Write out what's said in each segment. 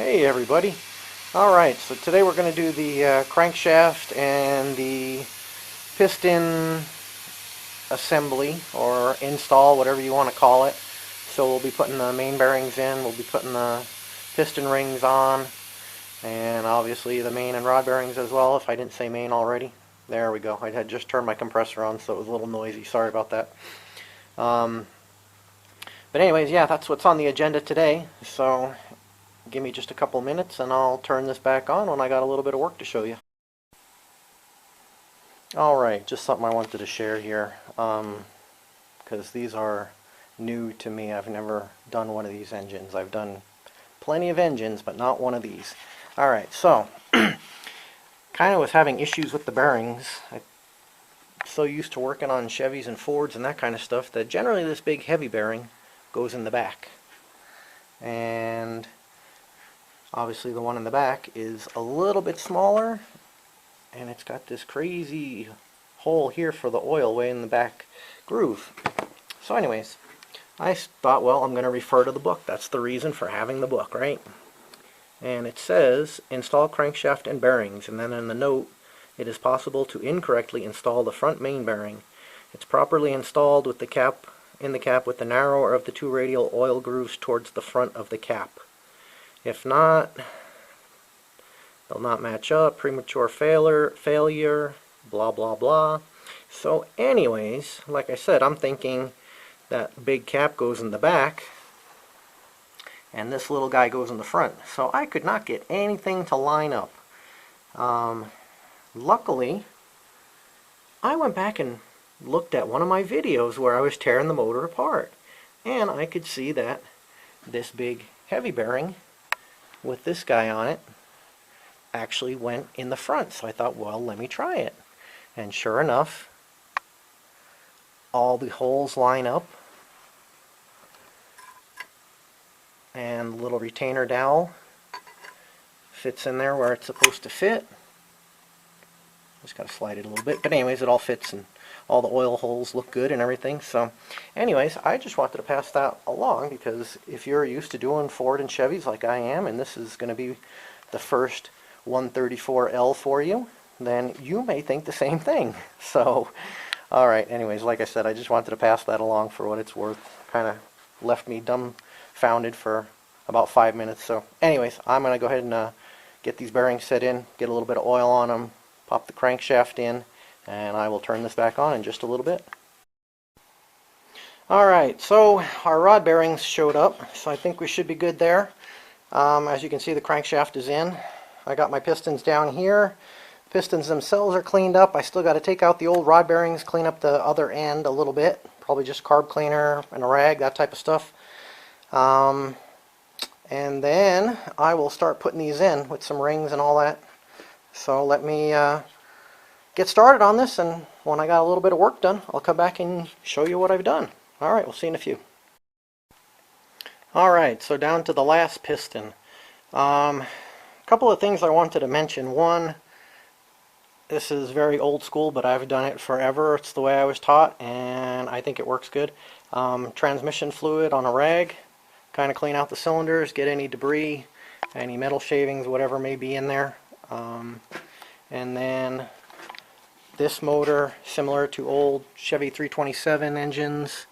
Hey everybody. Alright, so today we're going to do the crankshaft and the piston assembly or install, whatever you want to call it. So we'll be putting the main bearings in, we'll be putting the piston rings on, and obviously the main and rod bearings as well, if I didn't say main already. There we go. I had just turned my compressor on, so it was a little noisy. Sorry about that. But anyways, yeah, that's what's on the agenda today. So give me just a couple minutes and I'll turn this back on when I got a little bit of work to show you. Alright, just something I wanted to share here, because these are new to me. I've never done one of these engines. I've done plenty of engines, but not one of these. Alright, so kind of was having issues with the bearings. I'm so used to working on Chevys and Fords and that kind of stuff that generally this big heavy bearing goes in the back. And obviously the one in the back is a little bit smaller, and it's got this crazy hole here for the oil way in the back groove. So anyways, I thought, well, I'm going to refer to the book. That's the reason for having the book, right? And it says, install crankshaft and bearings, and then in the note, it is possible to incorrectly install the front main bearing. It's properly installed with the cap with the narrower of the two radial oil grooves towards the front of the cap. If not, they'll not match up, premature failure, blah blah blah. So anyways, like I said, I'm thinking that big cap goes in the back and this little guy goes in the front. So I could not get anything to line up. Luckily, I went back and looked at one of my videos where I was tearing the motor apart, and I could see that this big heavy bearing with this guy on it actually went in the front. So I thought, well, let me try it. And sure enough, all the holes line up, and the little retainer dowel fits in there where it's supposed to fit. Just gotta slide it a little bit, but anyways, it all fits and all the oil holes look good and everything. So anyways, I just wanted to pass that along, because if you're used to doing Ford and Chevys like I am, and this is going to be the first 134L for you, then you may think the same thing. So alright, anyways, like I said, I just wanted to pass that along for what it's worth. Kind of left me dumbfounded for about 5 minutes. So anyways, I'm going to go ahead and get these bearings set in, get a little bit of oil on them, pop the crankshaft in, and I will turn this back on in just a little bit. Alright, so our rod bearings showed up, so I think we should be good there. As you can see, the crankshaft is in. I got my pistons down here. Pistons themselves are cleaned up. I still got to take out the old rod bearings, clean up the other end a little bit. Probably just carb cleaner and a rag, that type of stuff. And then I will start putting these in with some rings and all that. So let me get started on this, and when I got a little bit of work done, I'll come back and show you what I've done. Alright, we'll see in a few. Alright, so down to the last piston. A couple of things I wanted to mention. One, this is very old school, but I've done it forever. It's the way I was taught, and I think it works good. Transmission fluid on a rag, kind of clean out the cylinders, get any debris, any metal shavings, whatever may be in there. And then this motor, similar to old Chevy 327 engines.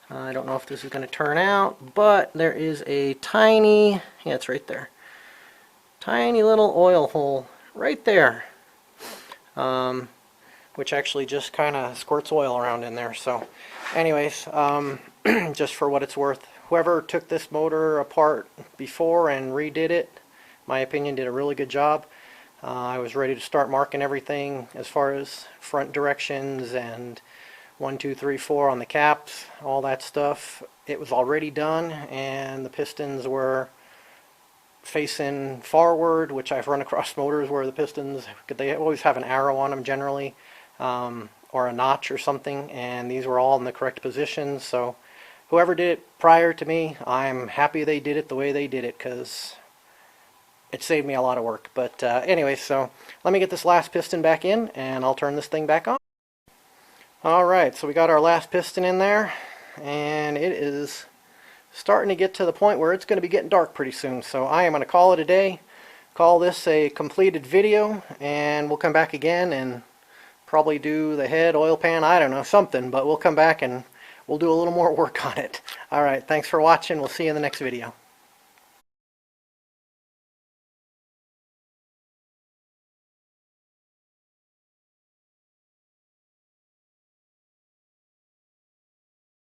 I don't know if this is going to turn out, but there is a tiny, yeah, it's right there, tiny little oil hole right there, which actually just kind of squirts oil around in there. So anyways, just for what it's worth, whoever took this motor apart before and redid it, my opinion, did a really good job. I was ready to start marking everything as far as front directions and 1, 2, 3, 4 on the caps, all that stuff. It was already done, and the pistons were facing forward, which I've run across motors where the pistons, they always have an arrow on them generally, or a notch or something, and these were all in the correct positions. So whoever did it prior to me, I'm happy they did it the way they did it, because it saved me a lot of work. But anyway, so let me get this last piston back in, and I'll turn this thing back on. Alright, so we got our last piston in there, and it is starting to get to the point where it's going to be getting dark pretty soon. So I am going to call it a day. Call this a completed video, and we'll come back again and probably do the head, oil pan, I don't know, something, but we'll come back and we'll do a little more work on it. Alright, thanks for watching. We'll see you in the next video.